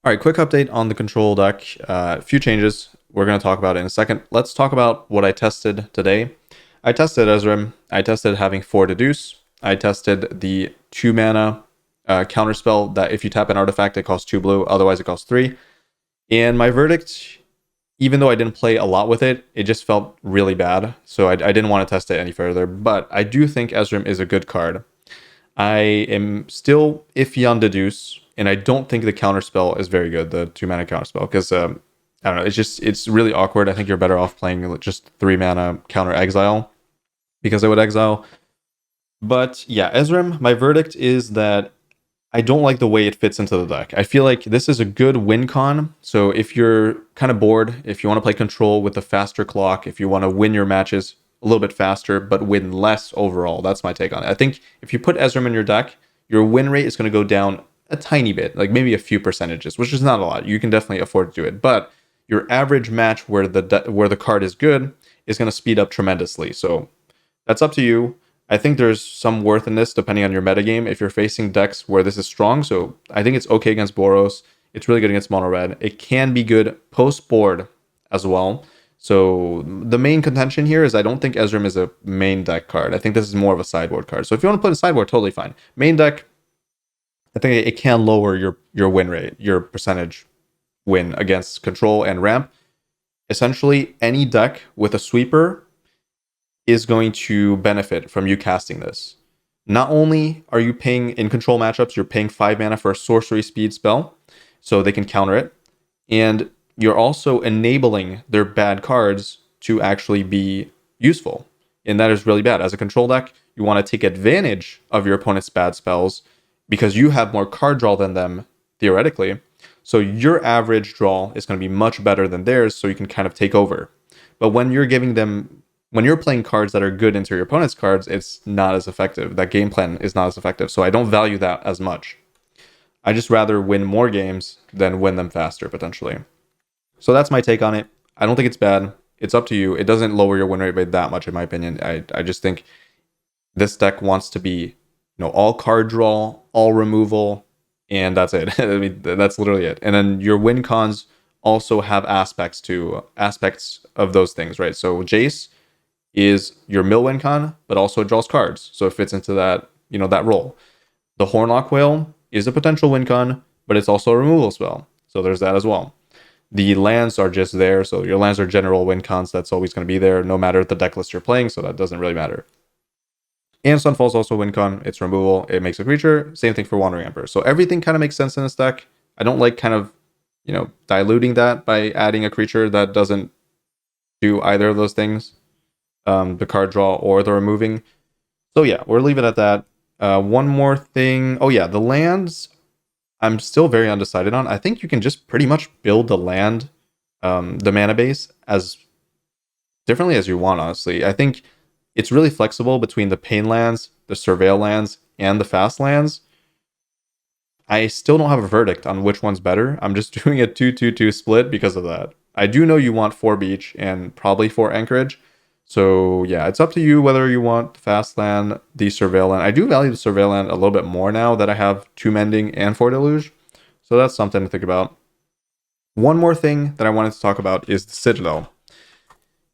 All right, quick update on the control deck. A few changes. We're going to talk about it in a second. Let's talk about what I tested today. I tested Ezrim. I tested having 4 Deduce. I tested the 2 mana counterspell that if you tap an artifact, it costs 2 blue. Otherwise, it costs 3. And my verdict, even though I didn't play a lot with it, it just felt really bad. So I didn't want to test it any further. But I do think Ezrim is a good card. I am still iffy on Deduce, and I don't think the counterspell is very good, the 2 mana counterspell, because I don't know, it's really awkward. I think you're better off playing just 3 mana counter exile, because I would exile. But yeah, Ezrim, my verdict is that I don't like the way it fits into the deck. I feel like this is a good win con. So if you're kind of bored, if you want to play control with a faster clock, if you want to win your matches a little bit faster, but win less overall, that's my take on it. I think if you put Ezrim in your deck, your win rate is going to go down a tiny bit, like maybe a few percentages, which is not a lot. You can definitely afford to do it. But your average match where the card is good is going to speed up tremendously. So that's up to you. I think there's some worth in this depending on your metagame. If you're facing decks where this is strong, so I think it's okay against Boros. It's really good against mono red. It can be good post board as well. So the main contention here is I don't think Ezrim is a main deck card. I think this is more of a sideboard card. So if you want to put a sideboard, totally fine. Main deck, I think it can lower your win rate, your percentage win against control and ramp. Essentially, any deck with a sweeper is going to benefit from you casting this. Not only are you paying in control matchups, you're paying 5 mana for a sorcery speed spell, so they can counter it, and you're also enabling their bad cards to actually be useful. And that is really bad. As a control deck, you want to take advantage of your opponent's bad spells because you have more card draw than them, theoretically. So your average draw is going to be much better than theirs, so you can kind of take over. But when you're playing cards that are good into your opponent's cards, it's not as effective. That game plan is not as effective. So I don't value that as much. I just rather win more games than win them faster, potentially. So that's my take on it. I don't think it's bad. It's up to you. It doesn't lower your win rate by that much, in my opinion. I just think this deck wants to be, all card draw, all removal, and that's it. I mean, that's literally it. And then your win cons also have aspects of those things, right? So Jace is your mill win con, but also it draws cards. So it fits into that, that role. The Hornlock Whale is a potential win con, but it's also a removal spell. So there's that as well. The lands are just there. So your lands are general win cons. That's always going to be there no matter the deck list you're playing. So that doesn't really matter. And Sunfall is also a win con. It's removal. It makes a creature. Same thing for Wandering Emperor. So everything kind of makes sense in this deck. I don't like kind of, diluting that by adding a creature that doesn't do either of those things. The card draw or the removing. So yeah, we'll leave it at that. One more thing. Oh yeah, the lands I'm still very undecided on. I think you can just pretty much build the land, the mana base, as differently as you want, honestly. I think it's really flexible between the pain lands, the surveil lands, and the fast lands. I still don't have a verdict on which one's better. I'm just doing a 2-2-2 split because of that. I do know you want 4 beach and probably 4 anchorage. So yeah, it's up to you whether you want the fast land, the surveil land. I do value the surveil land a little bit more now that I have 2 mending and 4 deluge. So that's something to think about. One more thing that I wanted to talk about is the Citadel.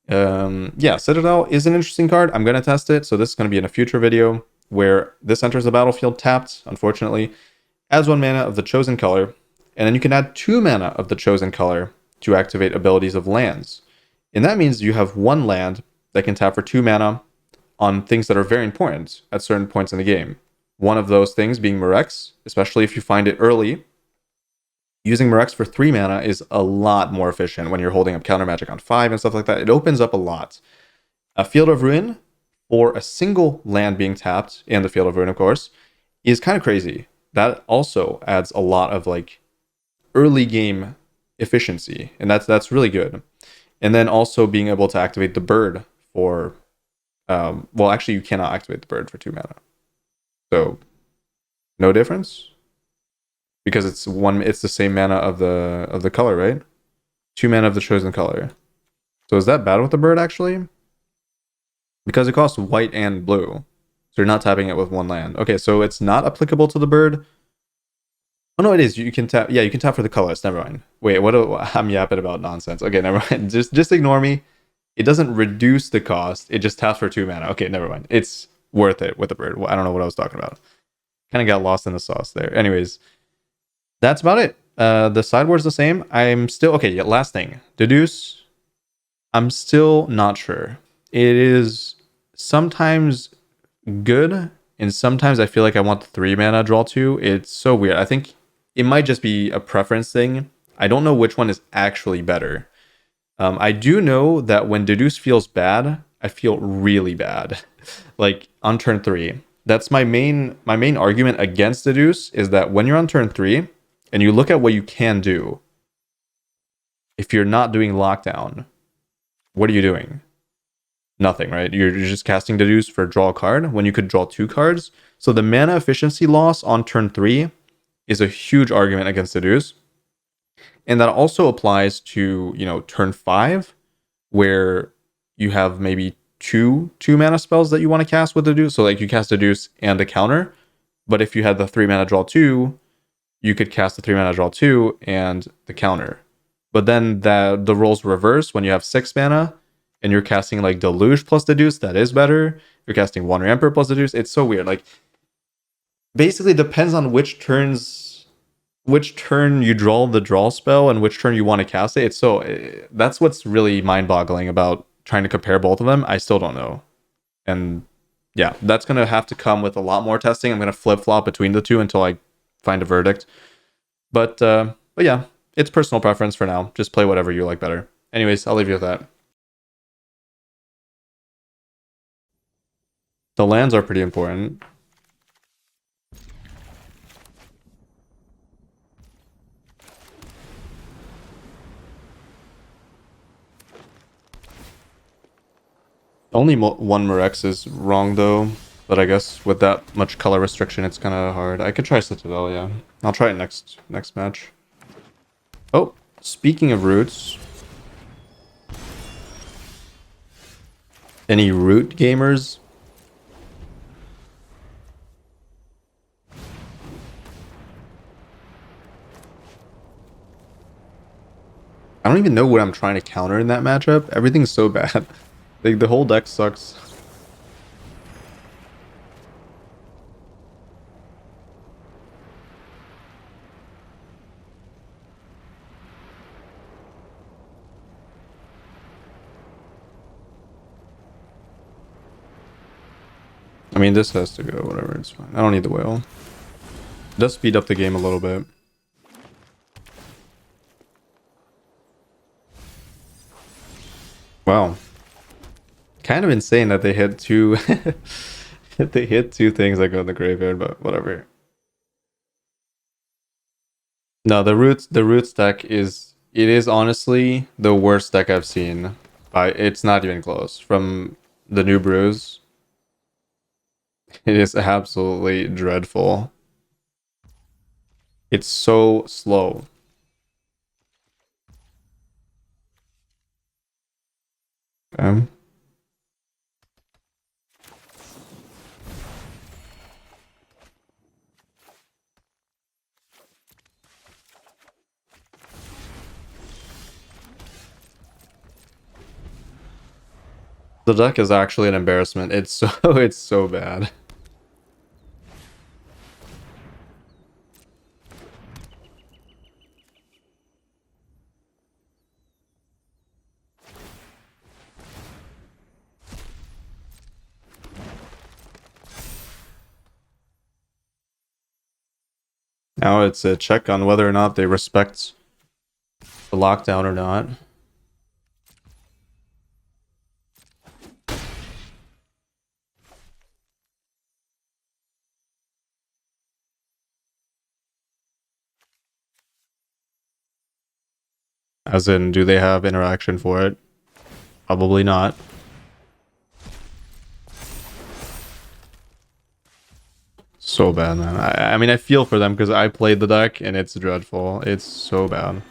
Citadel is an interesting card. I'm going to test it. So this is going to be in a future video where this enters the battlefield tapped, unfortunately, adds 1 mana of the chosen color, and then you can add 2 mana of the chosen color to activate abilities of lands. And that means you have 1 land that can tap for 2 mana on things that are very important at certain points in the game. One of those things being Murex, especially if you find it early. Using Murex for 3 mana is a lot more efficient when you're holding up counter magic on 5 and stuff like that. It opens up a lot. A Field of Ruin for a single land being tapped, and the Field of Ruin, of course, is kind of crazy. That also adds a lot of early game efficiency, and that's really good. And then also being able to activate the bird for, actually you cannot activate the bird for 2 mana. So no difference because it's the same mana of the color, right? 2 mana of the chosen color. So is that bad with the bird actually? Because it costs white and blue. So you're not tapping it with 1 land. Okay, so it's not applicable to the bird. Oh no, it is. You can tap. Yeah, you can tap for the colors. Never mind. Wait, what? I'm yapping about nonsense. Okay, never mind. Just ignore me. It doesn't reduce the cost. It just taps for 2 mana. Okay, never mind. It's worth it with the bird. I don't know what I was talking about. Kind of got lost in the sauce there. Anyways, that's about it. The sideboard's the same. I'm still okay. Yeah, last thing, Deduce. I'm still not sure. It is sometimes good, and sometimes I feel like I want the 3 mana draw 2. It's so weird. I think it might just be a preference thing. I don't know which one is actually better. I do know that when Deduce feels bad, I feel really bad. Like on turn 3. That's my main argument against Deduce is that when you're on turn 3 and you look at what you can do, if you're not doing lockdown, what are you doing? Nothing, right? You're just casting Deduce for draw a card when you could draw 2 cards. So the mana efficiency loss on turn 3 is a huge argument against Deduce. And that also applies to, turn 5, where you have maybe two mana spells that you want to cast with Deduce. So like you cast Deduce and a counter. But if you had the 3 mana draw 2, you could cast the 3 mana draw 2 and the counter. But then the roles reverse when you have 6 mana and you're casting like Deluge plus Deduce, that is better. You're casting Wandering Emperor plus Deduce. It's so weird. Like basically depends on which turn you draw the draw spell and which turn you want to cast it. It's so that's what's really mind-boggling about trying to compare both of them. I still don't know. And yeah, that's gonna have to come with a lot more testing. I'm gonna flip-flop between the two until I find a verdict. But yeah, it's personal preference for now. Just play whatever you like better. Anyways, I'll leave you with that. The lands are pretty important. Only one Murex is wrong though, but I guess with that much color restriction, it's kind of hard. I could try Citadel, yeah. I'll try it next match. Oh, speaking of roots, any root gamers? I don't even know what I'm trying to counter in that matchup. Everything's so bad. Like the whole deck sucks. I mean, this has to go, whatever, it's fine. I don't need the whale. It does speed up the game a little bit. Wow. Kind of insane that they hit two they hit 2 things that go in the graveyard, but whatever. No, the roots deck is honestly the worst deck I've seen. It's not even close. From the new brews, it is absolutely dreadful. It's so slow. Um, the deck is actually an embarrassment. It's so it's so bad. Now it's a check on whether or not they respect the lockdown or not. As in, do they have interaction for it? Probably not. So bad, man. I mean, I feel for them because I played the deck and it's dreadful. It's so bad.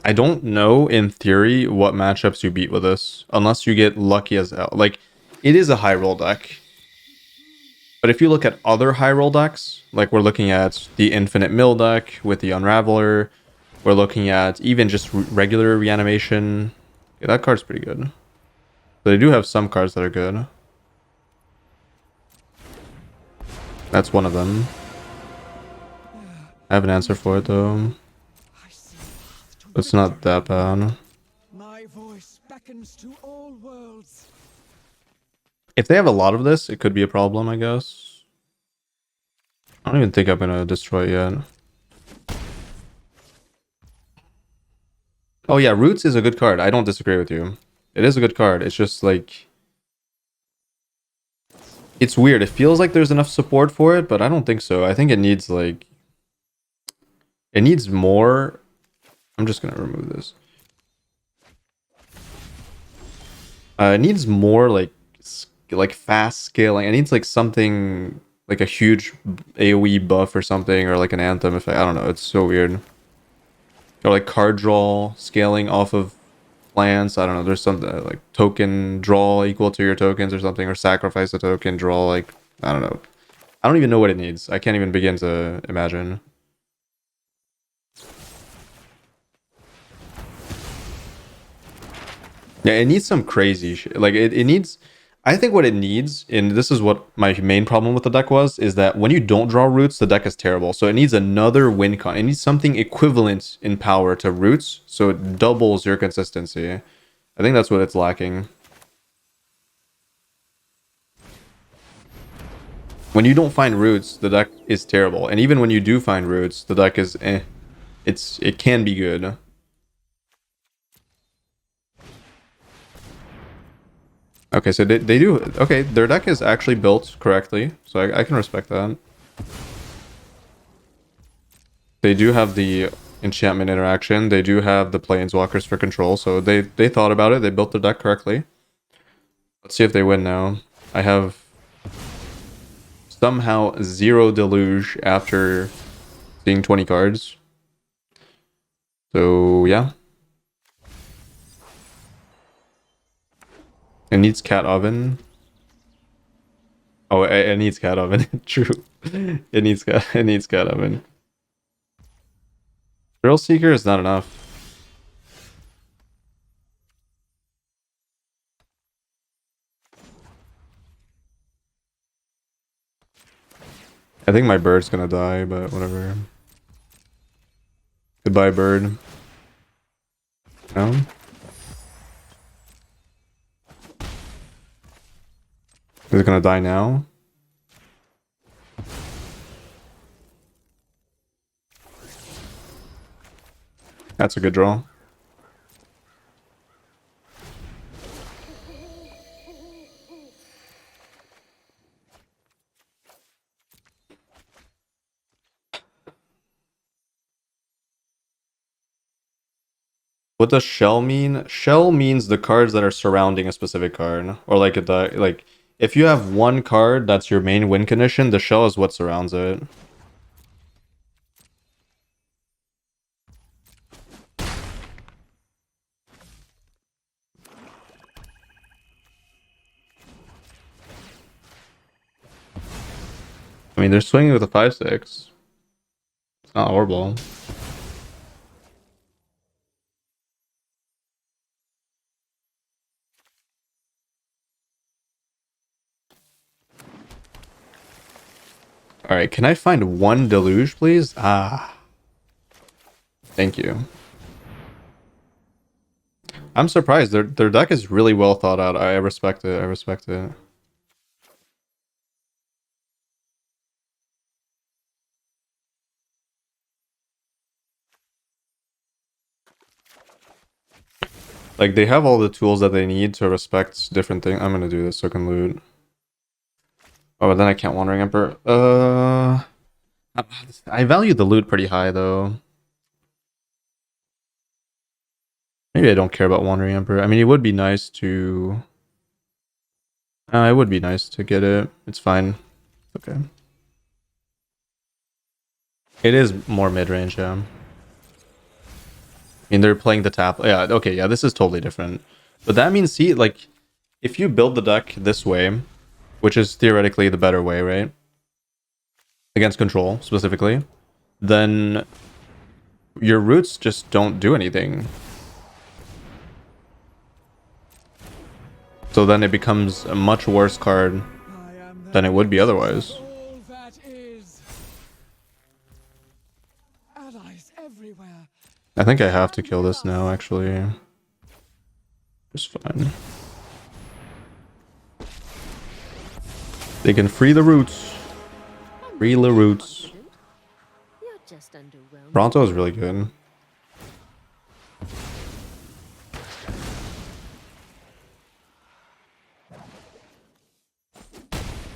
I don't know in theory what matchups you beat with this, unless you get lucky as hell. Like, it is a high roll deck. But if you look at other high roll decks, like we're looking at the Infinite Mill deck with the Unraveler, we're looking at even just regular Reanimation. Yeah, that card's pretty good. But they do have some cards that are good. That's one of them. I have an answer for it though. It's not that bad. My voice beckons to all worlds. If they have a lot of this, it could be a problem, I guess. I don't even think I'm gonna destroy it yet. Oh yeah, Roots is a good card. I don't disagree with you. It is a good card. It's just like... It's weird. It feels like there's enough support for it, but I don't think so. I think it needs like... It needs more... I'm just gonna remove this. It needs more like fast scaling. It needs like something like a huge AoE buff or something, or like an Anthem effect. I don't know. It's so weird. Or like card draw scaling off of lands. I don't know. There's something like token draw equal to your tokens or something, or sacrifice a token draw. Like, I don't know. I don't even know what it needs. I can't even begin to imagine. Yeah, it needs some crazy shit. Like, it needs... I think what it needs, and this is what my main problem with the deck was, is that when you don't draw Roots, the deck is terrible. So it needs another win con. It needs something equivalent in power to Roots, so it doubles your consistency. I think that's what it's lacking. When you don't find Roots, the deck is terrible. And even when you do find Roots, the deck is eh. It can be good. Okay, so they do... Okay, their deck is actually built correctly, so I can respect that. They do have the enchantment interaction. They do have the planeswalkers for control, so they thought about it. They built the deck correctly. Let's see if they win now. I have somehow 0 Deluge after seeing 20 cards. So, yeah. It needs Cat Oven. Oh, it needs Cat Oven. True. It needs Cat Oven. Thrill Seeker is not enough. I think my bird's gonna die, but whatever. Goodbye, bird. No? Is it gonna die now? That's a good draw. What does shell mean? Shell means the cards that are surrounding a specific card. Or like like if you have one card that's your main win condition, the shell is what surrounds it. I mean, they're swinging with a 5/6. It's not horrible. Alright, can I find one Deluge, please? Ah. Thank you. I'm surprised. Their deck is really well thought out. I respect it. I respect it. Like, they have all the tools that they need to respect different things. I'm gonna do this so I can loot. Oh, but then I can't Wandering Emperor. I value the loot pretty high, though. Maybe I don't care about Wandering Emperor. I mean, it would be nice to... it would be nice to get it. It's fine. Okay. It is more mid-range, yeah. mean, they're playing the tap. Yeah, okay, yeah, this is totally different. But that means, see, like, if you build the deck this way, which is theoretically the better way, right? Against control, specifically, then your roots just don't do anything. So then it becomes a much worse card than it would be otherwise. All that is. Allies everywhere. I think I have to kill this now, actually. Just fine. They can free the roots. Free the roots. You're just underwhelmed. Pronto is really good.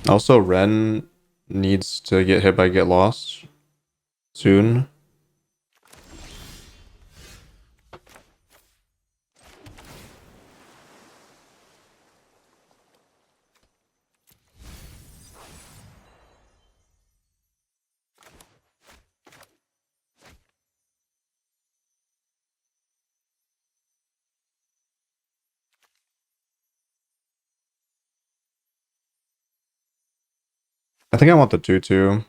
Also, Ren needs to get hit by Get Lost soon. I think I want the 2-2.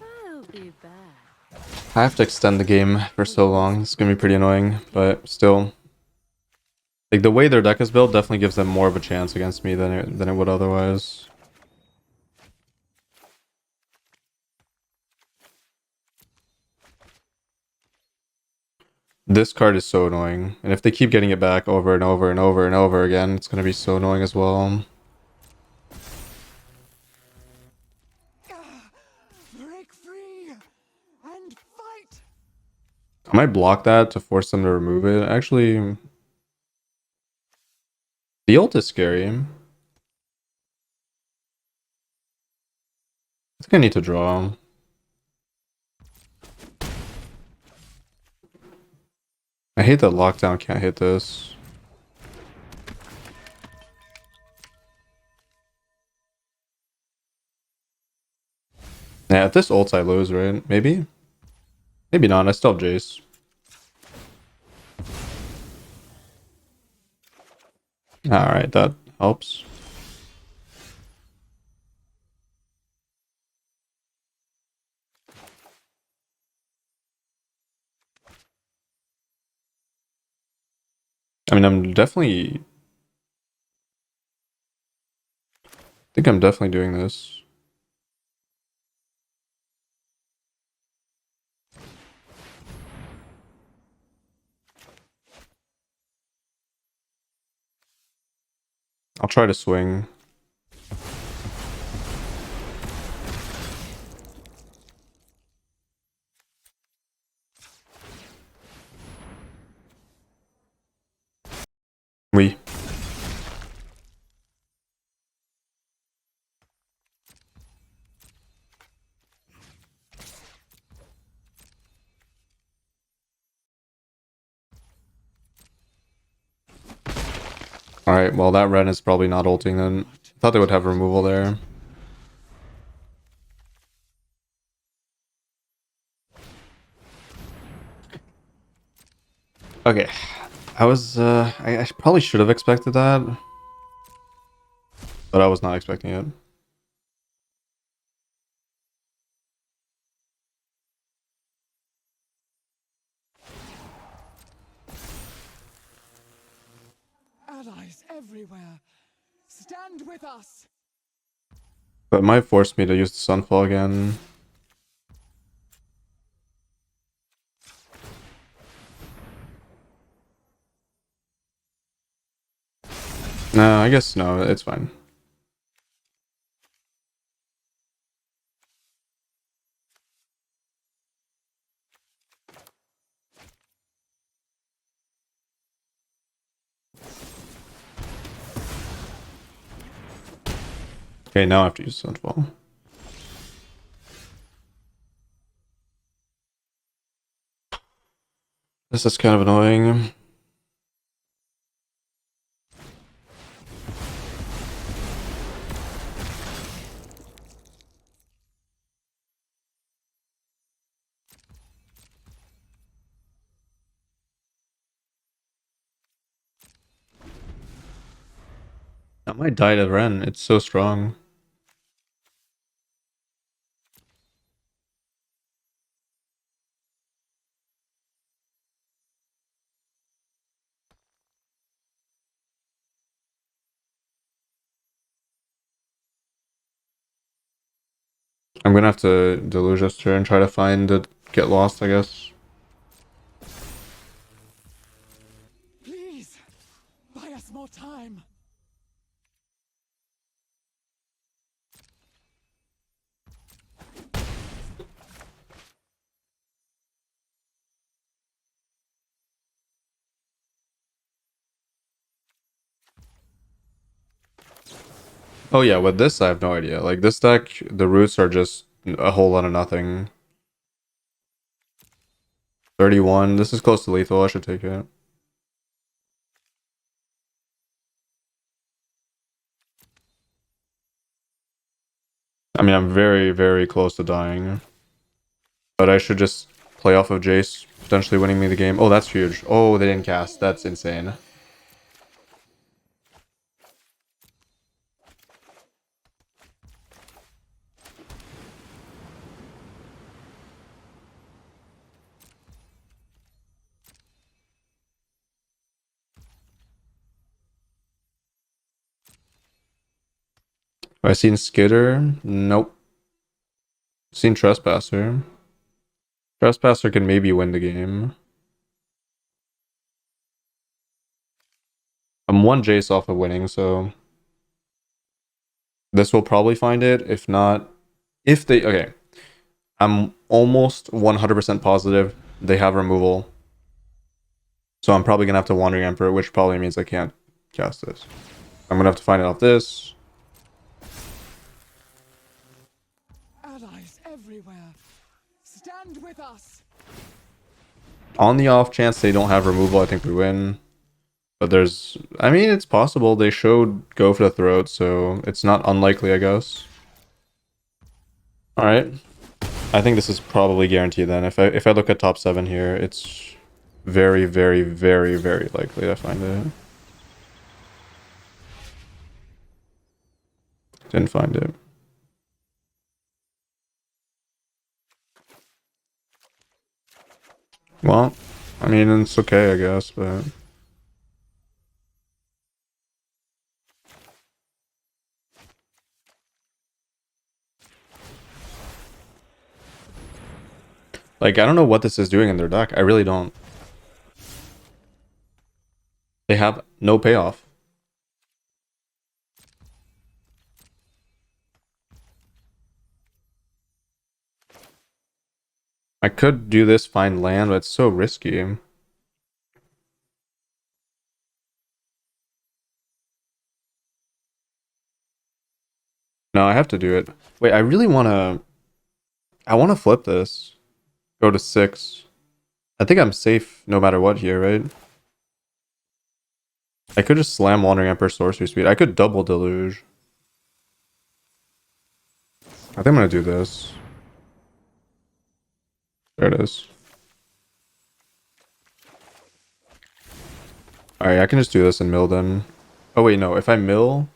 I'll be back. I have to extend the game for so long. It's gonna be pretty annoying, but still. Like, the way their deck is built definitely gives them more of a chance against me than it would otherwise. This card is so annoying. And if they keep getting it back over and over and over and over again, it's gonna be so annoying as well. Break free and fight. I might block that to force them to remove it. Actually, the ult is scary. I think I need to draw. I hate that lockdown can't hit this. Yeah, if this ults I lose, right? Maybe? Maybe not. I still have Jace. Alright, that helps. I mean, I think I'm definitely doing this. I'll try to swing. We. Alright, well that Ren is probably not ulting then. I thought they would have removal there. Okay. I probably should have expected that. But I was not expecting it. Allies everywhere. Stand with us. But it might force me to use the Sunfall again. No, I guess no, it's fine. Okay, now I have to use Sunfall. This is kind of annoying. I might die to Ren. It's so strong. I'm gonna have to deluge this turn and try to find it, get lost, I guess. Please, buy us more time. Oh yeah, with this I have no idea. Like this deck, the roots are just a whole lot of nothing. 31. This is close to lethal. I should take it. I mean, I'm very, very close to dying. But I should just play off of Jace, potentially winning me the game. Oh, that's huge. Oh, they didn't cast. That's insane. Have I seen Skitter? Nope. Seen Trespasser. Trespasser can maybe win the game. I'm one Jace off of winning, so this will probably find it. If not, if they... Okay. I'm almost 100% positive they have removal. So I'm probably going to have to Wandering Emperor, which probably means I can't cast this. I'm going to have to find it off this. Allies everywhere. Stand with us. On the off chance they don't have removal, I think we win. But there's... I mean, it's possible. They showed Go for the Throat, so it's not unlikely, I guess. Alright. I think this is probably guaranteed then. If I look at top 7 here, it's very, very, very, very likely to find it. Didn't find it. Well, I mean, it's okay, I guess, but... Like, I don't know what this is doing in their deck. I really don't. They have no payoff. I could do this, find land, but it's so risky. No, I have to do it. Wait, I really want to... I want to flip this. Go to 6. I think I'm safe no matter what here, right? I could just slam Wandering Emperor Sorcery Speed. I could double Deluge. I think I'm going to do this. There it is. Alright, I can just do this and mill then. Oh wait, no. If I mill...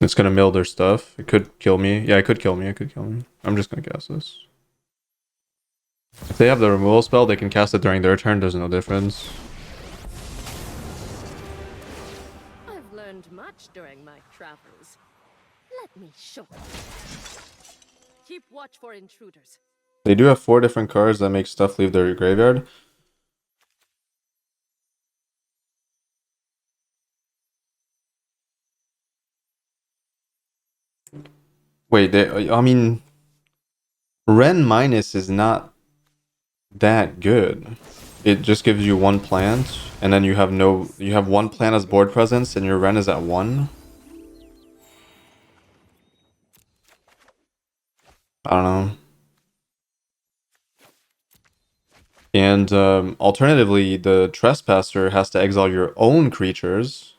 It's gonna mill their stuff. It could kill me. Yeah, it could kill me. It could kill me. I'm just gonna cast this. If they have the removal spell, they can cast it during their turn. There's no difference. I've learned much during my travels. Let me show you. Keep watch for intruders. They do have 4 different cards that make stuff leave their graveyard. Wait, I mean... Ren minus is not that good. it just gives you one plant, and then you have one plant as board presence, and your Ren is at 1. I don't know. And alternatively, the Trespasser has to exile your own creatures,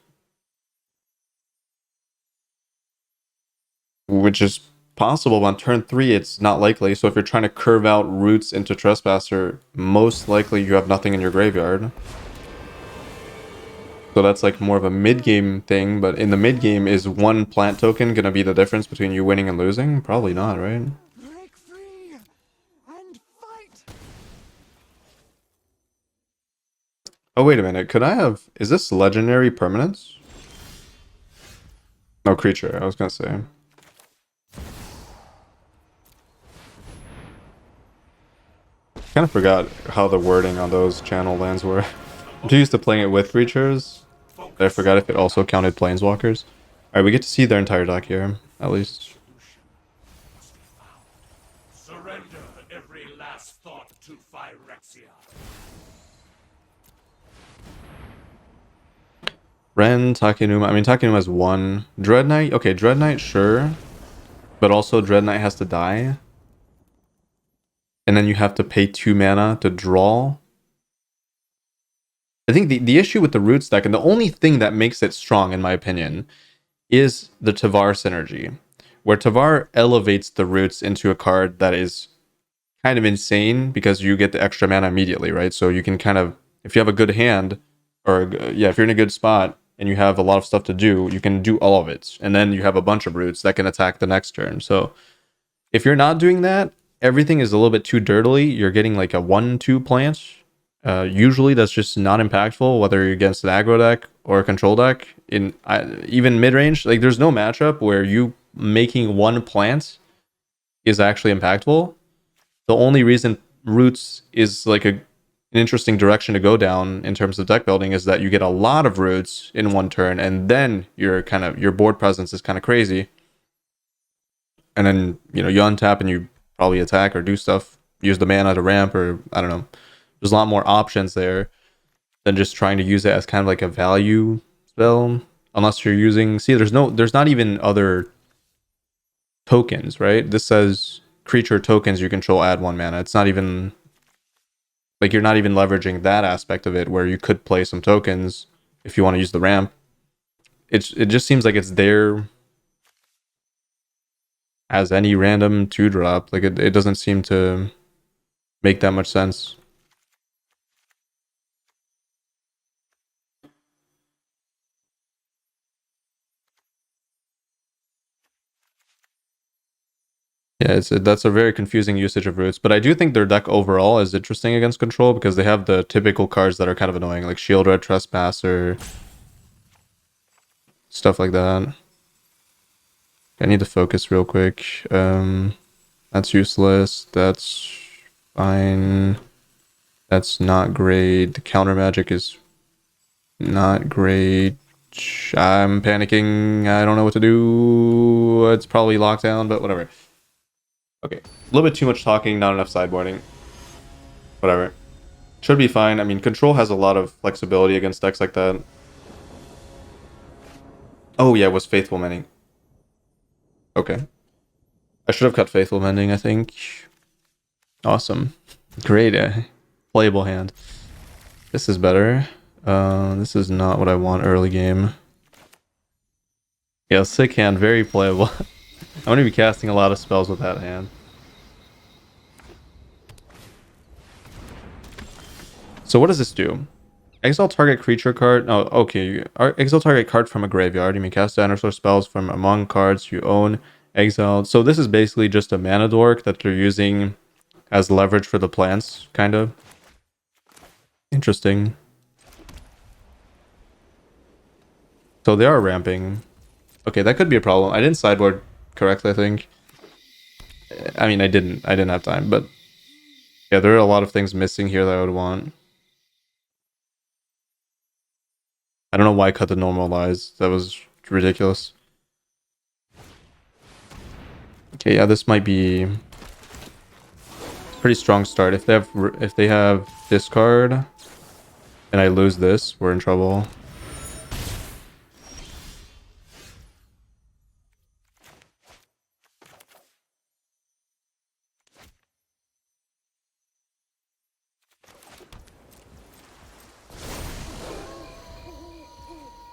which is possible, but on turn 3 it's not likely. So if you're trying to curve out roots into Trespasser, most likely you have nothing in your graveyard. So that's like more of a mid-game thing, but in the mid-game, is one plant token gonna be the difference between you winning and losing? Probably not, right? Break free and fight. Oh, wait a minute. Could I have... Is this legendary permanence? No, creature, I was gonna say. Kind of forgot how the wording on those channel lands were. I'm too used to playing it with creatures. I forgot if it also counted planeswalkers. Alright, we get to see their entire deck here, at least. Surrender every last thought to Phyrexia. Ren, Takenuma. I mean, Takenuma has 1. Dread Knight? Okay, Dread Knight, sure. But also, Dread Knight has to die. And then you have to pay 2 mana to draw. I think the issue with the Roots deck, and the only thing that makes it strong, in my opinion, is the Tavar synergy. Where Tavar elevates the Roots into a card that is kind of insane because you get the extra mana immediately, right? So you can kind of, if you have a good hand, or yeah, if you're in a good spot and you have a lot of stuff to do, you can do all of it. And then you have a bunch of Roots that can attack the next turn. So if you're not doing that, everything is a little bit too dirtily. You're getting like a 1-2 plant. Usually that's just not impactful, whether you're against an aggro deck or a control deck. In even mid-range, like there's no matchup where you making 1 plant is actually impactful. The only reason Roots is like an interesting direction to go down in terms of deck building is that you get a lot of Roots in 1 turn, and then your board presence is kind of crazy. And then, you untap and you probably attack or do stuff, use the mana to ramp, or I don't know. There's a lot more options there than just trying to use it as kind of like a value spell. Unless you're using... See, there's not even other tokens, right? This says creature tokens you control add 1 mana. It's not even... Like, you're not even leveraging that aspect of it where you could play some tokens if you want to use the ramp. It just seems like it's there as any random 2-drop. Like, it doesn't seem to make that much sense. Yeah, that's a very confusing usage of Roots, but I do think their deck overall is interesting against control because they have the typical cards that are kind of annoying, like Shield Red Trespasser, stuff like that. I need to focus real quick. That's useless. That's fine. That's not great. The counter magic is not great. I'm panicking. I don't know what to do. It's probably locked down, but whatever. Okay, a little bit too much talking, not enough sideboarding. Whatever. Should be fine. I mean, control has a lot of flexibility against decks like that. Oh yeah, it was Faithful Mending. Okay. I should have cut Faithful Mending, I think. Awesome. Great, playable hand. This is better. This is not what I want early game. Yeah, sick hand, very playable. I'm going to be casting a lot of spells with that hand. So what does this do? Exile target creature card. Oh, okay. Exile target card from a graveyard. You may cast dinosaur spells from among cards you own. Exiled. So this is basically just a mana dork that they're using as leverage for the plants, kind of. Interesting. So they are ramping. Okay, that could be a problem. I didn't sideboard correctly, I think. I mean, I didn't have time, but yeah, there are a lot of things missing here that I would want. I don't know why I cut the normalize. That was ridiculous. Okay, yeah, this might be a pretty strong start. If they have discard, and I lose this, we're in trouble.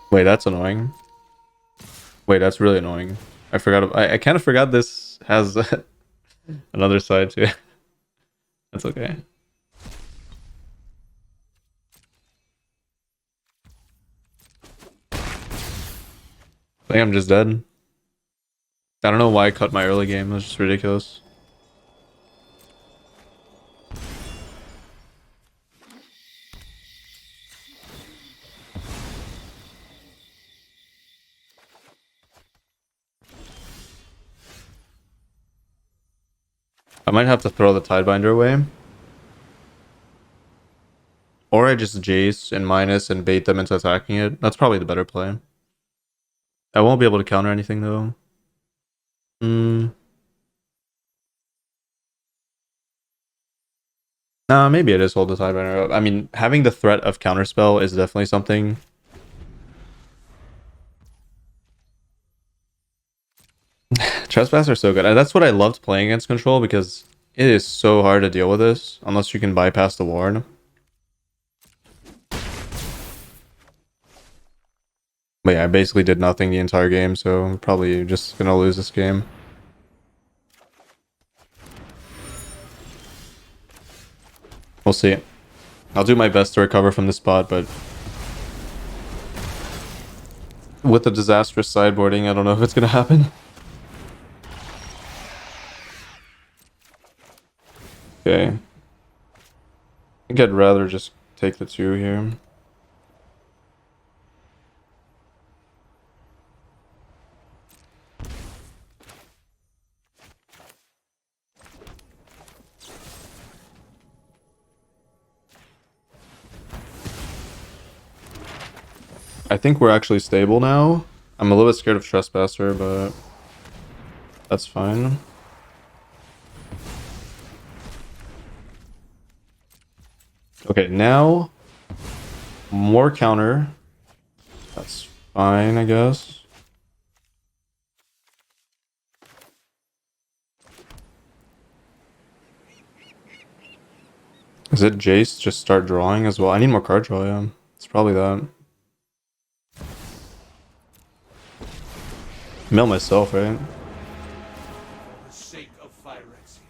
Wait, that's annoying. Wait, that's really annoying. I forgot. I kind of forgot this has another side too. That's okay. I think I'm just dead. I don't know why I cut my early game. It was just ridiculous. I might have to throw the Tidebinder away. Or I just Jace and minus and bait them into attacking it. That's probably the better play. I won't be able to counter anything though. Nah, maybe it is hold the Tidebinder up. I mean, having the threat of counterspell is definitely something. Trespass are so good. And that's what I loved playing against Control because it is so hard to deal with this unless you can bypass the ward. But yeah, I basically did nothing the entire game, so I'm probably just gonna lose this game. We'll see. I'll do my best to recover from this spot, but with the disastrous sideboarding, I don't know if it's gonna happen. Okay. I think I'd rather just take the 2 here. I think we're actually stable now. I'm a little bit scared of Trespasser, but that's fine. Okay, now more counter. That's fine, I guess. Is it Jace just start drawing as well? I need more card draw, yeah. It's probably that. Mill myself, right? For the sake of Phyrexia,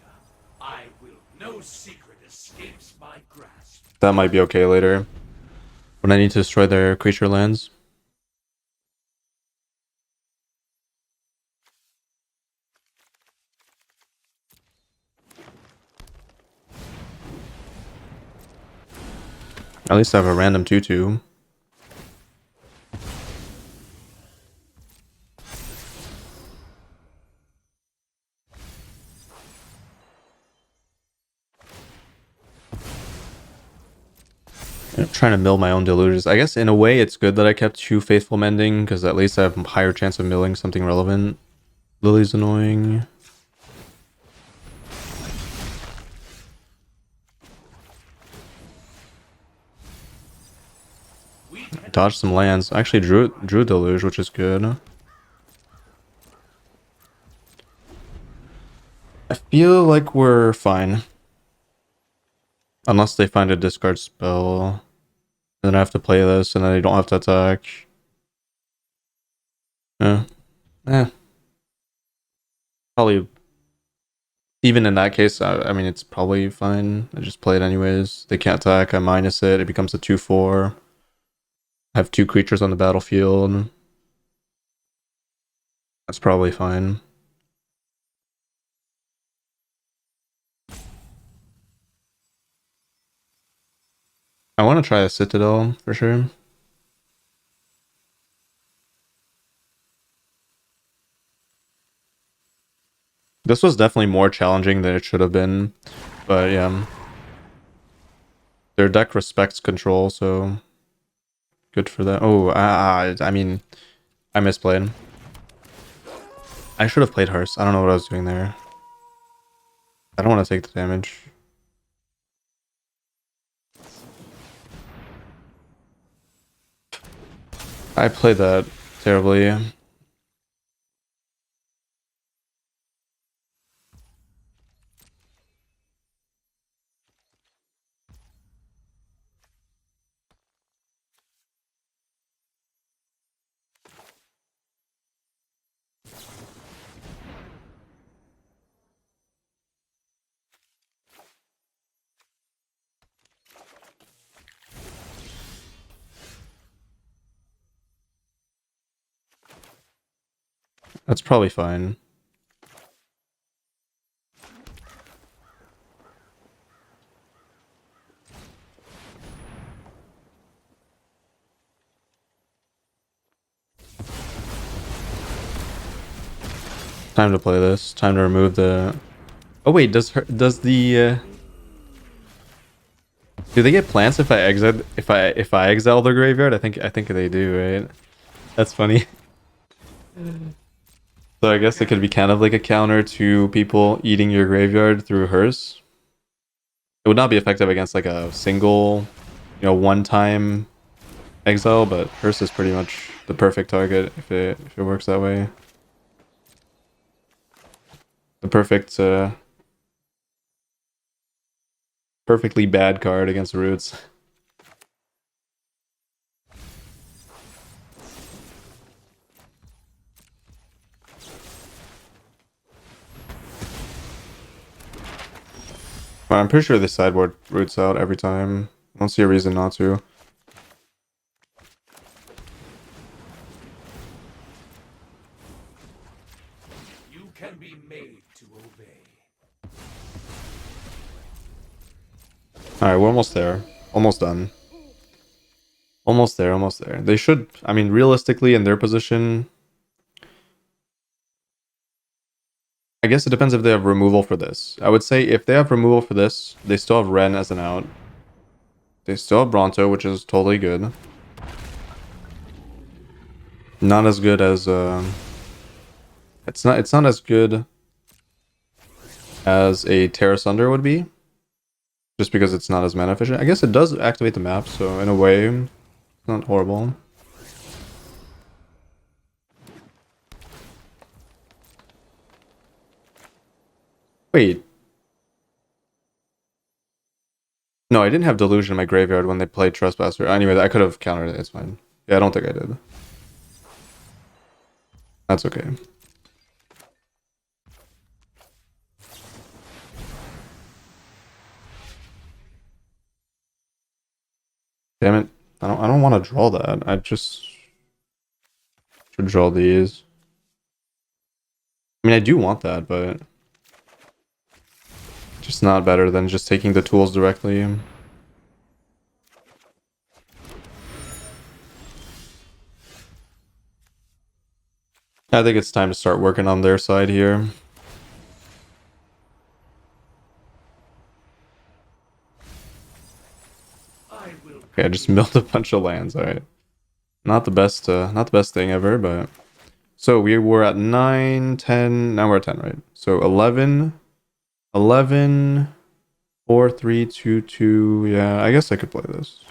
I will. No secret escapes my grasp. That might be okay later. When I need to destroy their creature lands. At least I have a random 2/2. I'm trying to mill my own delusions. I guess in a way it's good that I kept 2 Faithful Mending, because at least I have a higher chance of milling something relevant. Lily's annoying. Dodged some lands. I actually drew Deluge, which is good. I feel like we're fine. Unless they find a discard spell. And then I have to play this, and then they don't have to attack. Yeah. Probably. Even in that case, I mean, it's probably fine. I just play it anyways. They can't attack, I minus it. It becomes a 2/4. I have 2 creatures on the battlefield. That's probably fine. I want to try a Citadel for sure. This was definitely more challenging than it should have been, but yeah. Their deck respects control, so good for that. Oh, I mean, I misplayed. I should have played Hearse. I don't know what I was doing there. I don't want to take the damage. I played that terribly. That's probably fine. Time to play this. Time to remove the... Oh wait, does the do they get plants if I exile their graveyard? I think they do, right? That's funny. So I guess it could be kind of like a counter to people eating your graveyard through hearse. It would not be effective against like a single, one-time exile, but hearse is pretty much the perfect target if it works that way. The perfect perfectly bad card against roots. But I'm pretty sure the sideboard roots out every time. I don't see a reason not to. You can be made to obey. Alright, we're almost there. Almost done. Almost there, almost there. They should, I mean, realistically, in their position, I guess it depends if they have removal for this. I would say if they have removal for this, they still have Ren as an out. They still have Bronto, which is totally good. Not as good as it's not as good as a Terra Sunder would be. Just because it's not as mana efficient. I guess it does activate the map, so in a way, it's not horrible. Wait. No, I didn't have Delusion in my graveyard when they played Trespasser. Anyway, I could have countered it. It's fine. Yeah, I don't think I did. That's okay. Damn it. I don't want to draw that. I just should draw these. I mean, I do want that, but just not better than just taking the tools directly. I think it's time to start working on their side here. Okay, I just milled a bunch of lands. All right, not the best thing ever, but so we were at 9, 10. Now we're at 10, right? So 11, 4, 3, 2, 2. Yeah, I guess I could play this.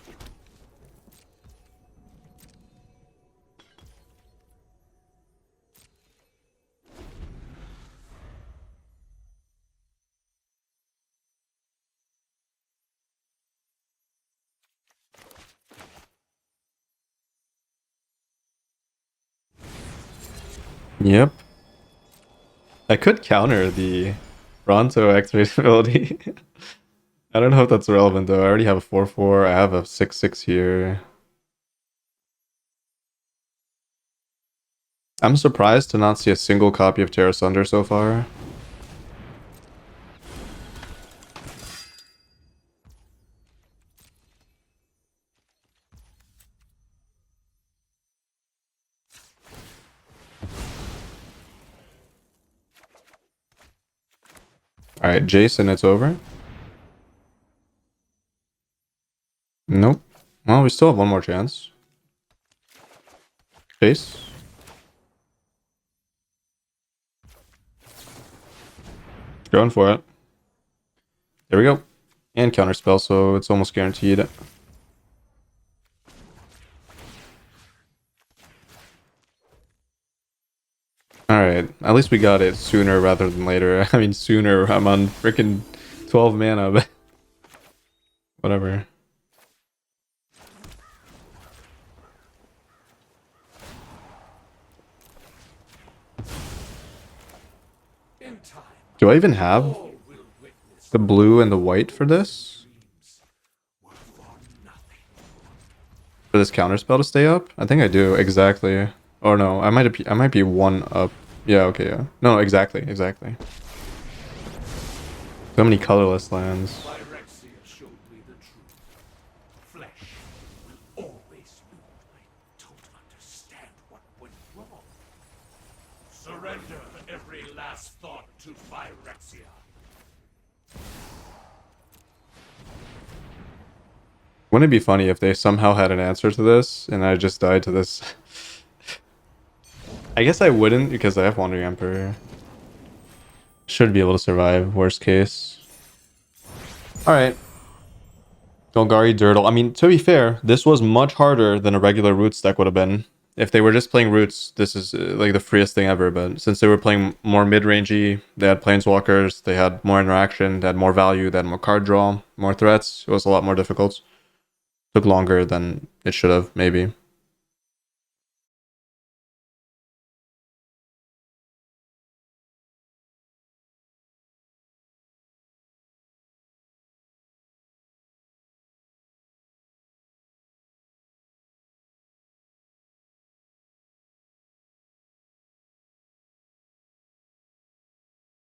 Yep. I could counter the Bronto activate ability. I don't know if that's relevant though. I already have a 4/4. I have a 6/6 here. I'm surprised to not see a single copy of Terra Sunder so far. Alright, Jason, it's over. Nope. Well, we still have one more chance. Chase. Going for it. There we go. And counterspell, so it's almost guaranteed. Alright, at least we got it sooner rather than later. I mean, sooner. I'm on freaking 12 mana, but whatever. In time, Do I even have all will witness the blue and the white for this? dreams were for nothing. For this counterspell to stay up? I think I do, exactly. Or no, I might be one up. Yeah, okay, yeah. No, exactly. So many colorless lands. Phyrexia showed me the truth. Flesh will always move. I don't understand what went wrong. Surrender every last thought to Phyrexia. Wouldn't it be funny if they somehow had an answer to this and I just died to this? I guess I wouldn't because I have Wandering Emperor. Should be able to survive, worst case. Alright. Golgari Dirtle. I mean, to be fair, this was much harder than a regular Roots deck would have been. If they were just playing Roots, this is like the freest thing ever, but since they were playing more mid-rangey, they had Planeswalkers, they had more interaction, they had more value, they had more card draw, more threats, it was a lot more difficult. Took longer than it should have, maybe.